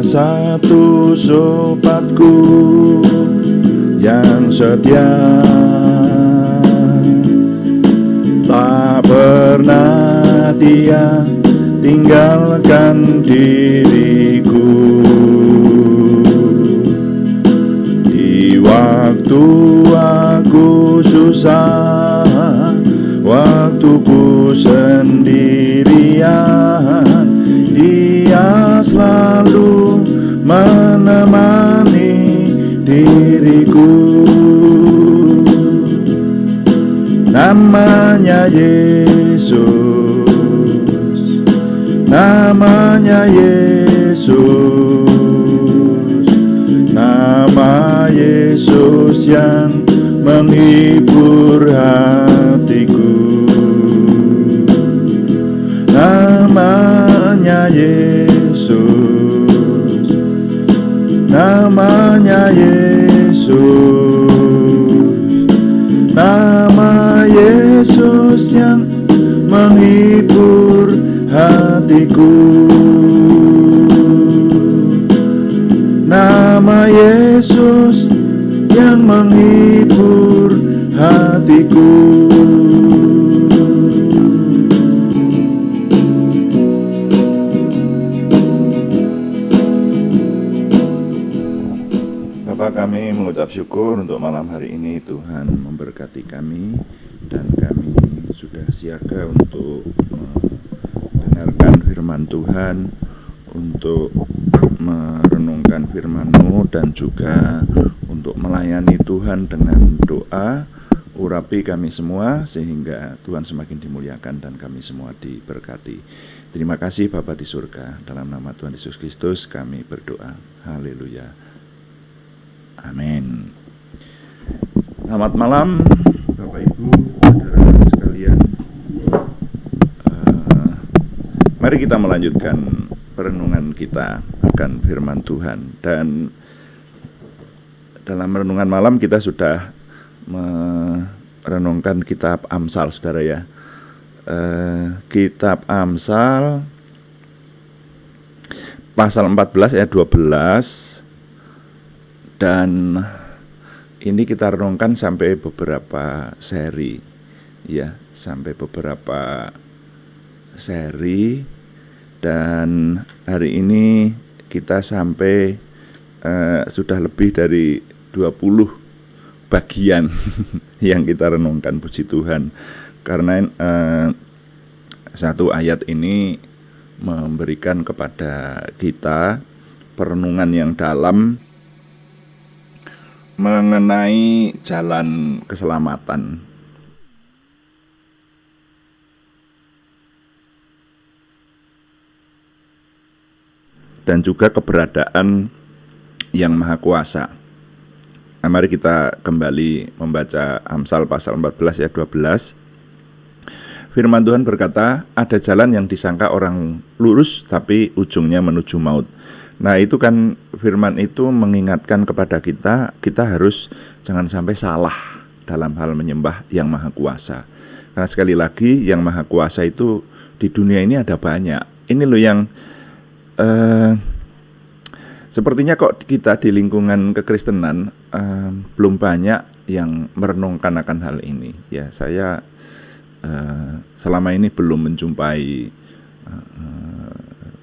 satu sobatku yang setia, tak pernah dia tinggalkan diriku. Di waktu aku susah, waktuku sendirian, dia selalu menemani diriku. Namanya Yesus, namanya Yesus, nama Yesus yang menghibur hatiku. Namanya Yesus, namanya Yesus, nama Yesus yang menghibur hatiku. Nama Yesus yang menghibur hatiku. Bapak, kami mengucap syukur untuk malam hari ini. Tuhan memberkati kami dan kami sudah siaga untuk mendengarkan firman Tuhan, untuk merenungkan firman-Mu, dan juga untuk melayani Tuhan dengan doa. Urapi kami semua sehingga Tuhan semakin dimuliakan dan kami semua diberkati. Terima kasih Bapa di surga, dalam nama Tuhan Yesus Kristus kami berdoa. Haleluya. Amin. Selamat malam Bapak Ibu, saudara sekalian. Mari kita melanjutkan perenungan kita akan firman Tuhan. Dan dalam renungan malam kita sudah merenungkan kitab Amsal, saudara ya. Kitab Amsal pasal 14 ayat 12. Dan ini kita renungkan sampai beberapa seri, ya, sampai beberapa seri. Dan hari ini kita sampai sudah lebih dari 20 bagian yang kita renungkan, puji Tuhan. Karena satu ayat ini memberikan kepada kita perenungan yang dalam mengenai jalan keselamatan. Dan juga keberadaan yang maha kuasa. Nah, mari kita kembali membaca Amsal pasal 14 ayat 12. Firman Tuhan berkata, ada jalan yang disangka orang lurus tapi ujungnya menuju maut. Nah, itu kan firman itu mengingatkan kepada kita harus jangan sampai salah dalam hal menyembah yang maha kuasa. Karena sekali lagi yang maha kuasa itu di dunia ini ada banyak. Ini loh yang sepertinya kok kita di lingkungan kekristenan belum banyak yang merenungkan akan hal ini. Ya, saya selama ini belum menjumpai,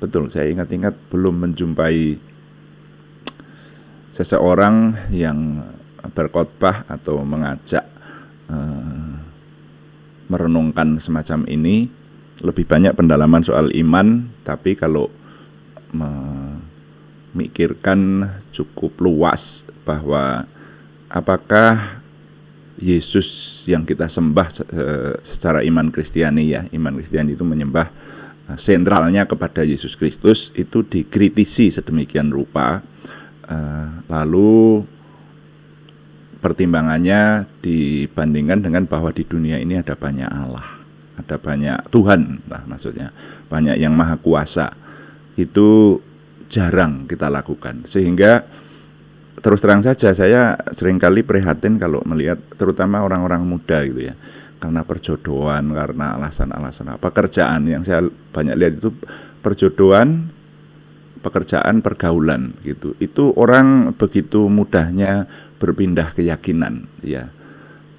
betul, saya ingat-ingat belum menjumpai seseorang yang berkhotbah atau mengajak merenungkan semacam ini. Lebih banyak pendalaman soal iman, tapi kalau memikirkan cukup luas bahwa apakah Yesus yang kita sembah secara iman Kristiani, ya, iman Kristiani itu menyembah sentralnya kepada Yesus Kristus, itu dikritisi sedemikian rupa, lalu pertimbangannya dibandingkan dengan bahwa di dunia ini ada banyak Allah, ada banyak Tuhan, nah maksudnya banyak yang maha kuasa. Itu jarang kita lakukan, sehingga terus terang saja saya seringkali prihatin kalau melihat terutama orang-orang muda gitu ya, karena perjodohan, karena alasan-alasan apa, pekerjaan. Yang saya banyak lihat itu perjodohan pekerjaan, pergaulan gitu. Itu orang begitu mudahnya berpindah keyakinan ya.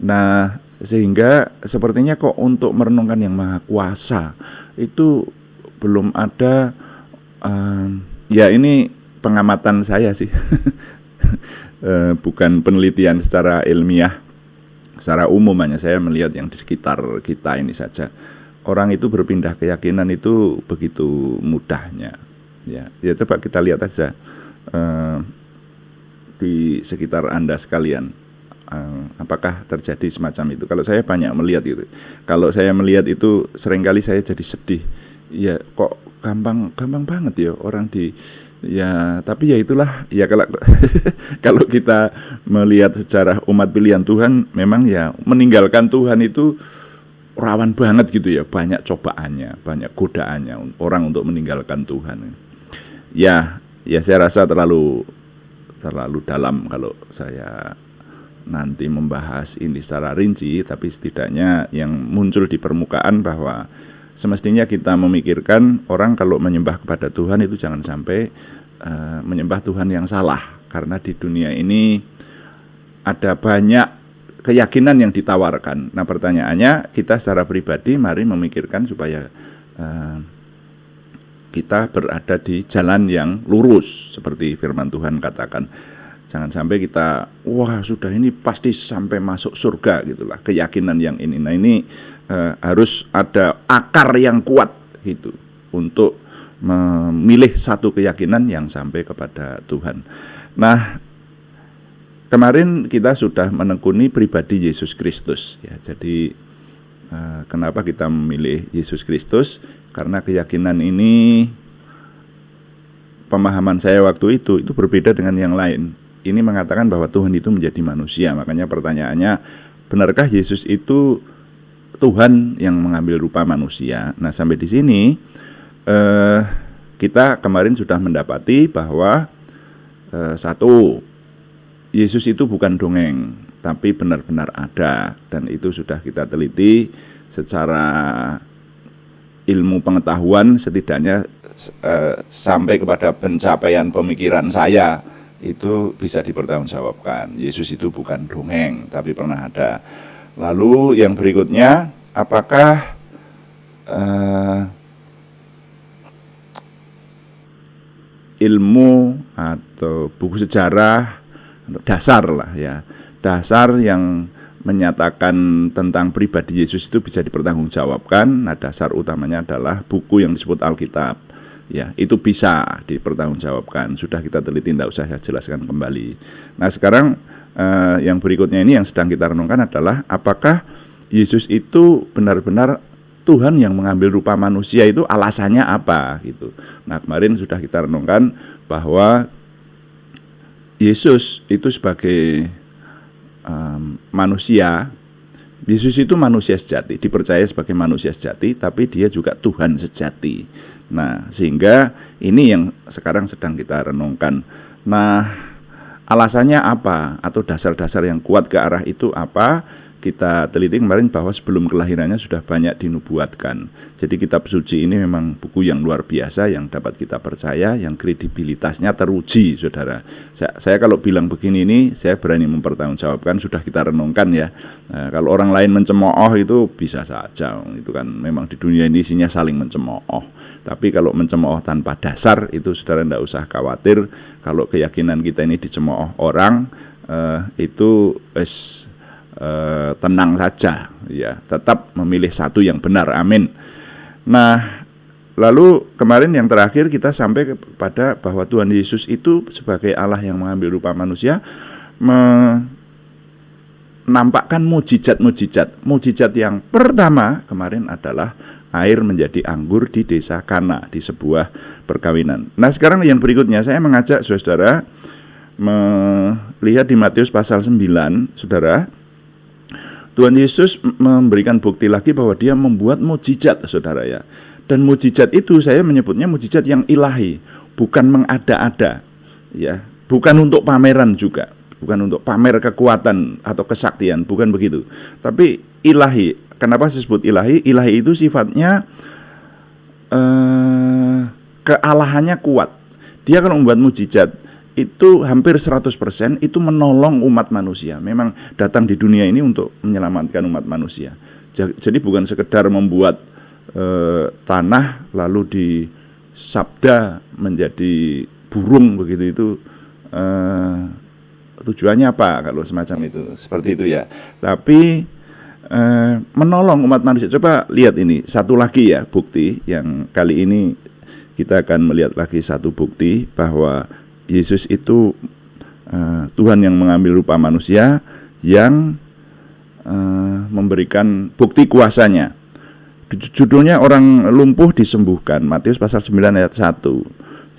Nah, sehingga sepertinya kok untuk merenungkan yang maha kuasa itu belum ada ya ini pengamatan saya sih. Bukan penelitian secara ilmiah, secara umum hanya saya melihat yang di sekitar kita ini saja. Orang itu berpindah keyakinan itu begitu mudahnya. Ya coba kita lihat aja di sekitar Anda sekalian, apakah terjadi semacam itu. Kalau saya banyak melihat gitu. Kalau saya melihat itu seringkali saya jadi sedih. Ya kok gampang banget ya orang di ya, tapi ya itulah ya kalau kalau kita melihat sejarah umat pilihan Tuhan, memang ya meninggalkan Tuhan itu rawan banget gitu ya, banyak cobaannya, banyak godaannya orang untuk meninggalkan Tuhan. Ya saya rasa terlalu dalam kalau saya nanti membahas ini secara rinci, tapi setidaknya yang muncul di permukaan bahwa semestinya kita memikirkan orang kalau menyembah kepada Tuhan itu jangan sampai menyembah Tuhan yang salah, karena di dunia ini ada banyak keyakinan yang ditawarkan. Nah pertanyaannya, kita secara pribadi mari memikirkan supaya kita berada di jalan yang lurus seperti firman Tuhan katakan. Jangan sampai kita wah sudah ini pasti sampai masuk surga gitulah, keyakinan yang ini. Nah ini harus ada akar yang kuat gitu untuk memilih satu keyakinan yang sampai kepada Tuhan. Nah, kemarin kita sudah menekuni pribadi Yesus Kristus ya. Jadi kenapa kita memilih Yesus Kristus? Karena keyakinan ini, pemahaman saya waktu itu berbeda dengan yang lain. Ini mengatakan bahwa Tuhan itu menjadi manusia. Makanya pertanyaannya, benarkah Yesus itu Tuhan yang mengambil rupa manusia? Nah, sampai di sini kita kemarin sudah mendapati bahwa satu, Yesus itu bukan dongeng, tapi benar-benar ada, dan itu sudah kita teliti secara ilmu pengetahuan, setidaknya sampai kepada pencapaian pemikiran saya itu bisa dipertanggungjawabkan. Yesus itu bukan dongeng, tapi pernah ada. Lalu yang berikutnya, apakah ilmu atau buku sejarah dasar lah ya, dasar yang menyatakan tentang pribadi Yesus itu bisa dipertanggungjawabkan. Nah dasar utamanya adalah buku yang disebut Alkitab ya, itu bisa dipertanggungjawabkan. Sudah kita teliti, tidak usah saya jelaskan kembali. Nah sekarang yang berikutnya ini yang sedang kita renungkan adalah apakah Yesus itu benar-benar Tuhan yang mengambil rupa manusia, itu alasannya apa gitu. Nah kemarin sudah kita renungkan bahwa Yesus itu sebagai manusia, Yesus itu manusia sejati, dipercaya sebagai manusia sejati, tapi dia juga Tuhan sejati. Nah sehingga ini yang sekarang sedang kita renungkan. Nah alasannya apa, atau dasar-dasar yang kuat ke arah itu apa? Kita teliti kemarin bahwa sebelum kelahirannya sudah banyak dinubuatkan. Jadi kitab suci ini memang buku yang luar biasa, yang dapat kita percaya, yang kredibilitasnya teruji, saudara. Saya kalau bilang begini ini, saya berani mempertanggungjawabkan, sudah kita renungkan ya. Nah, kalau orang lain mencemooh itu bisa saja, itu kan memang di dunia ini isinya saling mencemooh. Tapi kalau mencemooh tanpa dasar, itu saudara tidak usah khawatir. Kalau keyakinan kita ini dicemooh orang, itu tenang saja ya, tetap memilih satu yang benar, amin. Nah lalu kemarin yang terakhir kita sampai kepada bahwa Tuhan Yesus itu sebagai Allah yang mengambil rupa manusia menampakkan mujizat-mujizat. Mujizat yang pertama kemarin adalah air menjadi anggur di desa Kana, di sebuah perkawinan. Nah sekarang yang berikutnya saya mengajak saudara melihat di Matius pasal 9, saudara. Tuhan Yesus memberikan bukti lagi bahwa dia membuat mujizat, saudara ya. Dan mujizat itu saya menyebutnya mujizat yang ilahi, bukan mengada-ada ya, bukan untuk pameran juga, bukan untuk pamer kekuatan atau kesaktian, bukan begitu. Tapi ilahi. Kenapa disebut ilahi? Ilahi itu sifatnya kealahannya kuat. Dia kalau membuat mujizat itu hampir 100% itu menolong umat manusia. Memang datang di dunia ini untuk menyelamatkan umat manusia. Jadi bukan sekedar membuat tanah lalu disabda menjadi burung begitu, itu tujuannya apa kalau semacam itu, seperti itu ya. Tapi menolong umat manusia. Coba lihat ini satu lagi ya bukti yang kali ini kita akan melihat lagi satu bukti bahwa Yesus itu Tuhan yang mengambil rupa manusia yang memberikan bukti kuasanya. Judulnya orang lumpuh disembuhkan, Matius pasal 9 ayat 1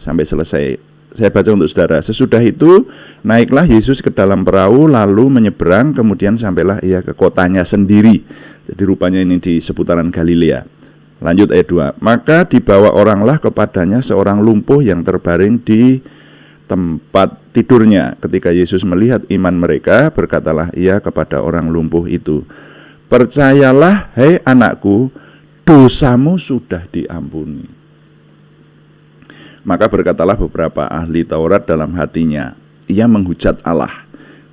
sampai selesai. Saya baca untuk saudara. Sesudah itu naiklah Yesus ke dalam perahu lalu menyeberang, kemudian sampailah ia ke kotanya sendiri. Jadi rupanya ini di seputaran Galilea. Lanjut ayat 2. Maka dibawa oranglah kepadanya seorang lumpuh yang terbaring di tempat tidurnya. Ketika Yesus melihat iman mereka, berkatalah ia kepada orang lumpuh itu, percayalah, hei anakku, dosamu sudah diampuni. Maka berkatalah beberapa ahli Taurat dalam hatinya, ia menghujat Allah.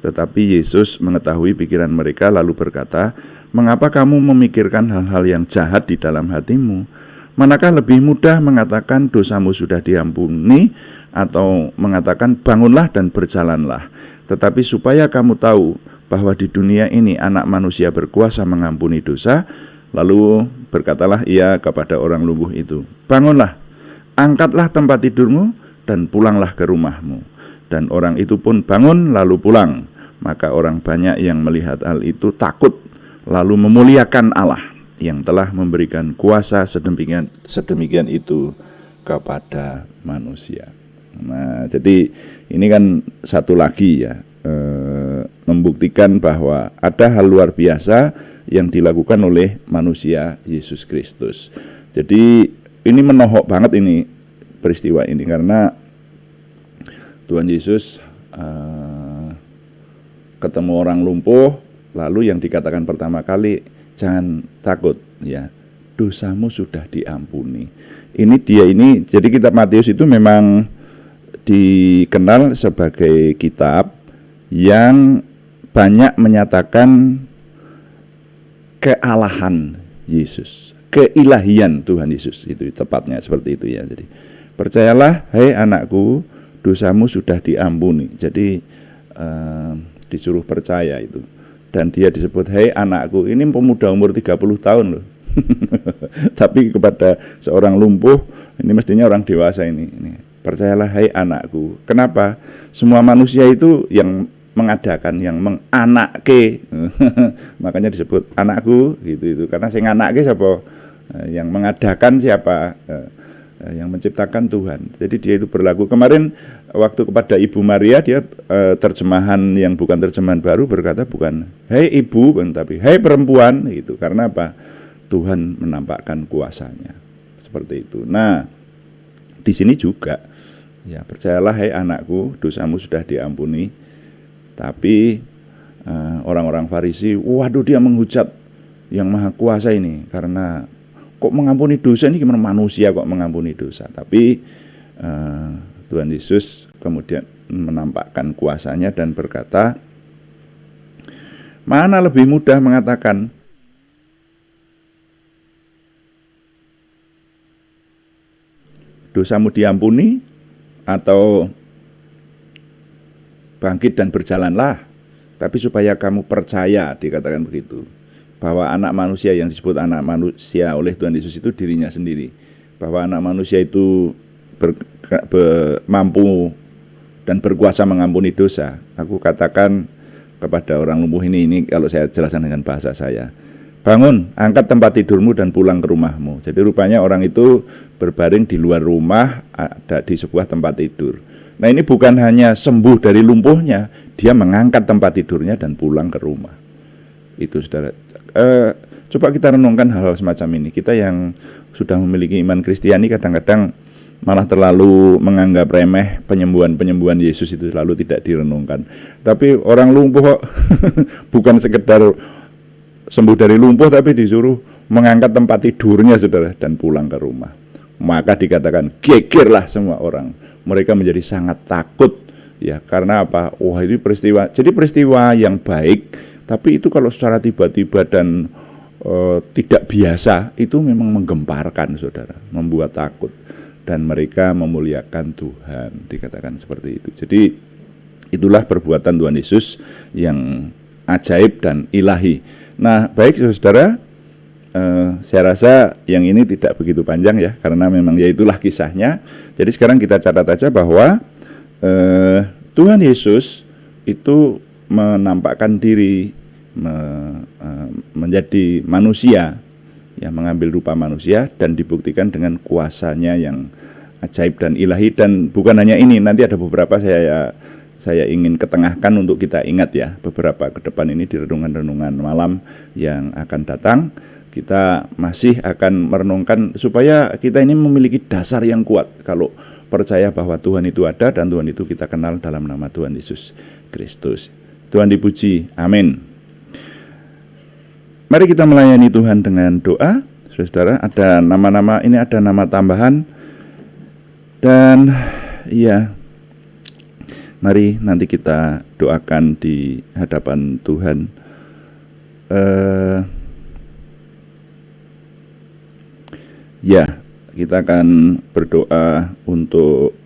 Tetapi Yesus mengetahui pikiran mereka lalu berkata, mengapa kamu memikirkan hal-hal yang jahat di dalam hatimu? Manakah lebih mudah mengatakan dosamu sudah diampuni, atau mengatakan bangunlah dan berjalanlah? Tetapi supaya kamu tahu bahwa di dunia ini anak manusia berkuasa mengampuni dosa. Lalu berkatalah ia kepada orang lumpuh itu, bangunlah, angkatlah tempat tidurmu dan pulanglah ke rumahmu. Dan orang itu pun bangun lalu pulang. Maka orang banyak yang melihat hal itu takut, lalu memuliakan Allah yang telah memberikan kuasa sedemikian itu kepada manusia. Nah, jadi ini kan satu lagi ya, membuktikan bahwa ada hal luar biasa yang dilakukan oleh manusia Yesus Kristus. Jadi ini menohok banget ini peristiwa ini, karena Tuhan Yesus ketemu orang lumpuh, lalu yang dikatakan pertama kali, jangan takut ya, dosamu sudah diampuni. Ini jadi kitab Matius itu memang dikenal sebagai kitab yang banyak menyatakan kealahan Yesus, keilahian Tuhan Yesus, itu tepatnya seperti itu ya. Jadi percayalah, hei anakku, dosamu sudah diampuni. Jadi disuruh percaya itu. Dan dia disebut, hei anakku, ini pemuda umur 30 tahun loh. Tapi kepada seorang lumpuh, ini mestinya orang dewasa ini. Percayalah, hei anakku. Kenapa? Semua manusia itu yang mengadakan, yang menganake. Makanya disebut anakku gitu itu. Karena sing anake siapa? Yang mengadakan siapa? Yang menciptakan Tuhan. Jadi dia itu berlaku. Kemarin waktu kepada Ibu Maria, dia terjemahan yang bukan terjemahan baru berkata bukan hei ibu, tapi hei perempuan gitu. Karena apa? Tuhan menampakkan kuasanya. Seperti itu. Nah, di sini juga ya, percayalah hei anakku, dosamu sudah diampuni. Tapi orang-orang Farisi, waduh, dia menghujat yang maha kuasa ini, karena kok mengampuni dosa, ini gimana manusia kok mengampuni dosa. Tapi Tuhan Yesus kemudian menampakkan kuasanya dan berkata, mana lebih mudah mengatakan dosamu diampuni, atau bangkit dan berjalanlah. Tapi supaya kamu percaya, dikatakan begitu, bahwa anak manusia yang disebut anak manusia oleh Tuhan Yesus itu dirinya sendiri, bahwa anak manusia itu mampu dan berkuasa mengampuni dosa. Aku katakan kepada orang lumpuh ini kalau saya jelaskan dengan bahasa saya, bangun, angkat tempat tidurmu dan pulang ke rumahmu. Jadi rupanya orang itu berbaring di luar rumah, ada di sebuah tempat tidur. Nah, ini bukan hanya sembuh dari lumpuhnya, dia mengangkat tempat tidurnya dan pulang ke rumah. Itu saudara. Coba kita renungkan hal-hal semacam ini. Kita yang sudah memiliki iman Kristiani kadang-kadang malah terlalu menganggap remeh penyembuhan Yesus itu, lalu tidak direnungkan. Tapi orang lumpuh bukan sekedar sembuh dari lumpuh, tapi disuruh mengangkat tempat tidurnya saudara dan pulang ke rumah. maka dikatakan gegerlah semua orang. Mereka menjadi sangat takut, ya, karena apa? Wah, ini peristiwa. Jadi peristiwa yang baik, tapi itu kalau secara tiba-tiba dan tidak biasa, itu memang menggemparkan, saudara, membuat takut, dan mereka memuliakan Tuhan, dikatakan seperti itu. Jadi itulah perbuatan Tuhan Yesus yang ajaib dan ilahi. Nah, baik saudara, saya rasa yang ini tidak begitu panjang ya, karena memang ya itulah kisahnya. Jadi sekarang kita catat aja bahwa Tuhan Yesus itu menampakkan diri menjadi manusia, ya, mengambil rupa manusia, dan dibuktikan dengan kuasanya yang ajaib dan ilahi. Dan bukan hanya ini, nanti ada beberapa saya ingin ketengahkan untuk kita ingat ya, beberapa ke depan ini di renungan-renungan malam yang akan datang. Kita masih akan merenungkan supaya kita ini memiliki dasar yang kuat kalau percaya bahwa Tuhan itu ada dan Tuhan itu kita kenal dalam nama Tuhan Yesus Kristus. Tuhan dipuji, amin. Mari kita melayani Tuhan dengan doa. Saudara, ada nama-nama, ini ada nama tambahan. Dan ya, mari nanti kita doakan di hadapan Tuhan. Ya, kita akan berdoa untuk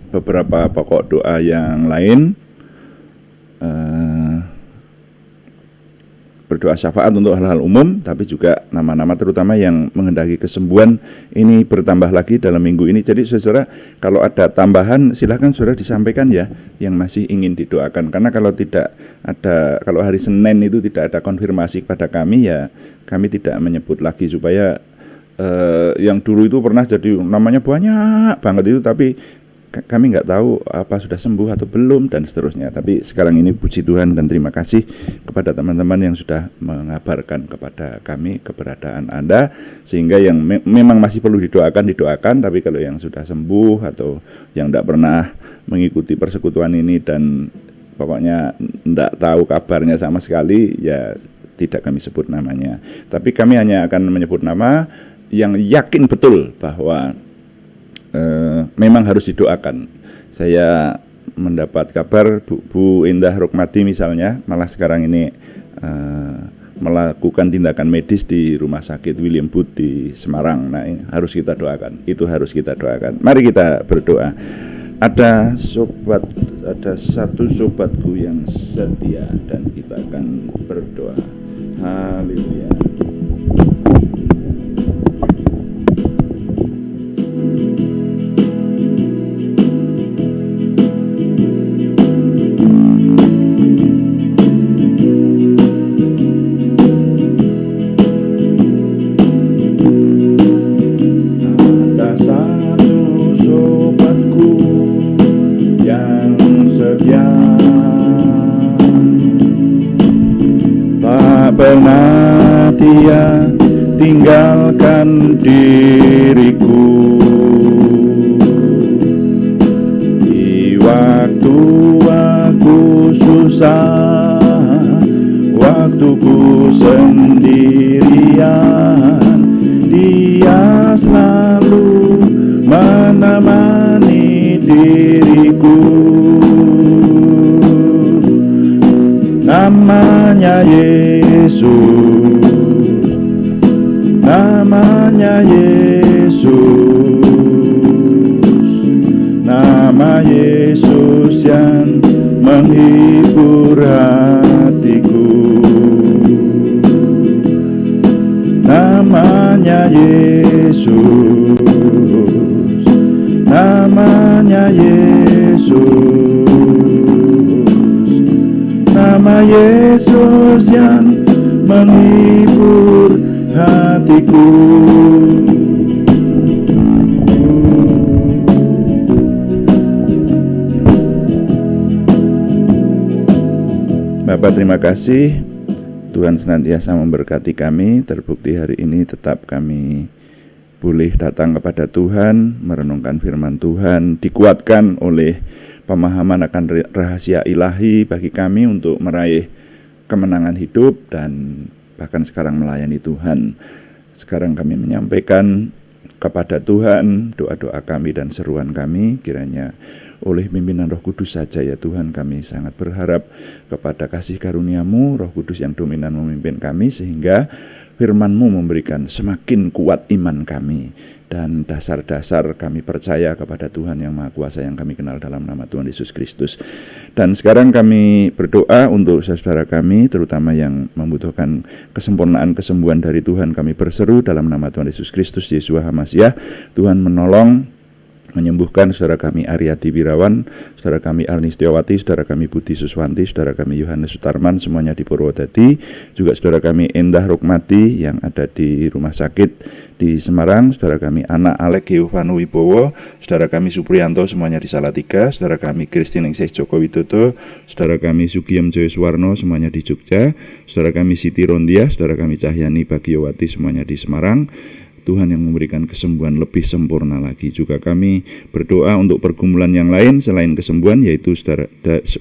beberapa pokok doa yang lain. Berdoa syafaat untuk hal-hal umum, tapi juga nama-nama terutama yang menghendaki kesembuhan ini bertambah lagi dalam minggu ini. Jadi saudara, kalau ada tambahan silahkan saudara disampaikan ya, yang masih ingin didoakan. Karena kalau tidak ada, kalau hari Senin itu tidak ada konfirmasi kepada kami, ya kami tidak menyebut lagi, supaya yang dulu itu pernah jadi namanya banyak banget itu, tapi kami nggak tahu apa sudah sembuh atau belum dan seterusnya. Tapi sekarang ini puji Tuhan dan terima kasih kepada teman-teman yang sudah mengabarkan kepada kami keberadaan Anda, sehingga yang memang masih perlu didoakan, tapi kalau yang sudah sembuh atau yang tidak pernah mengikuti persekutuan ini dan pokoknya tidak tahu kabarnya sama sekali, ya tidak kami sebut namanya. Tapi kami hanya akan menyebut nama yang yakin betul bahwa memang harus didoakan. Saya mendapat kabar Bu Indah Rukmati misalnya, malah sekarang ini melakukan tindakan medis di Rumah Sakit William Booth di Semarang. Nah, ini harus kita doakan. Itu harus kita doakan. Mari kita berdoa. Ada satu sobatku yang setia dan kita akan berdoa. Haleluya. Pernah dia tinggalkan diriku di waktu aku susah, waktuku sendirian. Dia selalu menemani diriku. Namanya Yesus, namanya Yesus, nama Yesus yang menghibur hatiku. Namanya Yesus, namanya Yesus, nama Yesus yang menghibur hatiku. Bapak, terima kasih. Tuhan senantiasa memberkati kami. Terbukti hari ini tetap kami boleh datang kepada Tuhan, merenungkan firman Tuhan, dikuatkan oleh pemahaman akan rahasia ilahi bagi kami untuk meraih kemenangan hidup dan bahkan sekarang melayani Tuhan. Sekarang kami menyampaikan kepada Tuhan doa-doa kami dan seruan kami, kiranya oleh pimpinan Roh Kudus saja ya Tuhan. Kami sangat berharap kepada kasih karunia-Mu, Roh Kudus yang dominan memimpin kami, sehingga firman-Mu memberikan semakin kuat iman kami, dan dasar-dasar kami percaya kepada Tuhan yang Maha Kuasa yang kami kenal dalam nama Tuhan Yesus Kristus. Dan sekarang kami berdoa untuk saudara kami, terutama yang membutuhkan kesempurnaan kesembuhan dari Tuhan. Kami berseru dalam nama Tuhan Yesus Kristus, Yeshua HaMasyiah, Tuhan menolong, menyembuhkan saudara kami Aryadi Wirawan, saudara kami Arni Setiawati, saudara kami Budi Suswanti, saudara kami Yohanes Sutarman, semuanya di Purwodadi, juga saudara kami Endah Rukmati yang ada di rumah sakit di Semarang, saudara kami Anak Alek Geovanu Wibowo, saudara kami Supriyanto semuanya di Salatiga, saudara kami Christine Ningsih Joko Widodo, saudara kami Sugiem Joyoswarno semuanya di Jogja, saudara kami Siti Rondia, saudara kami Cahyani Bagiowati semuanya di Semarang. Tuhan yang memberikan kesembuhan lebih sempurna lagi. Juga kami berdoa untuk pergumulan yang lain selain kesembuhan, yaitu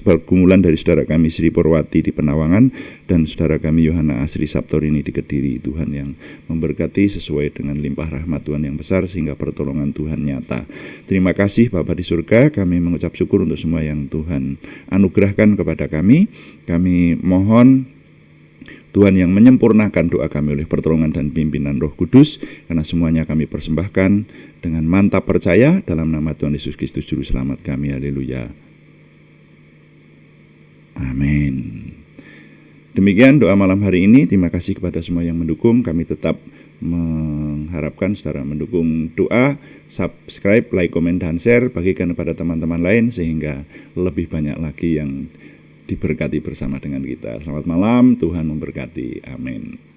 pergumulan dari saudara kami Sri Purwati di Penawangan dan saudara kami Yohana Asri Saptorini di Kediri. Tuhan yang memberkati sesuai dengan limpah rahmat Tuhan yang besar sehingga pertolongan Tuhan nyata. Terima kasih Bapa di surga, kami mengucap syukur untuk semua yang Tuhan anugerahkan kepada kami. Kami mohon Tuhan yang menyempurnakan doa kami oleh pertolongan dan pimpinan Roh Kudus, karena semuanya kami persembahkan dengan mantap percaya dalam nama Tuhan Yesus Kristus Juru Selamat kami. Haleluya. Amin. Demikian doa malam hari ini. Terima kasih kepada semua yang mendukung. Kami tetap mengharapkan saudara mendukung doa, subscribe, like, komen, dan share, bagikan kepada teman-teman lain sehingga lebih banyak lagi yang diberkati bersama dengan kita. Selamat malam, Tuhan memberkati. Amin.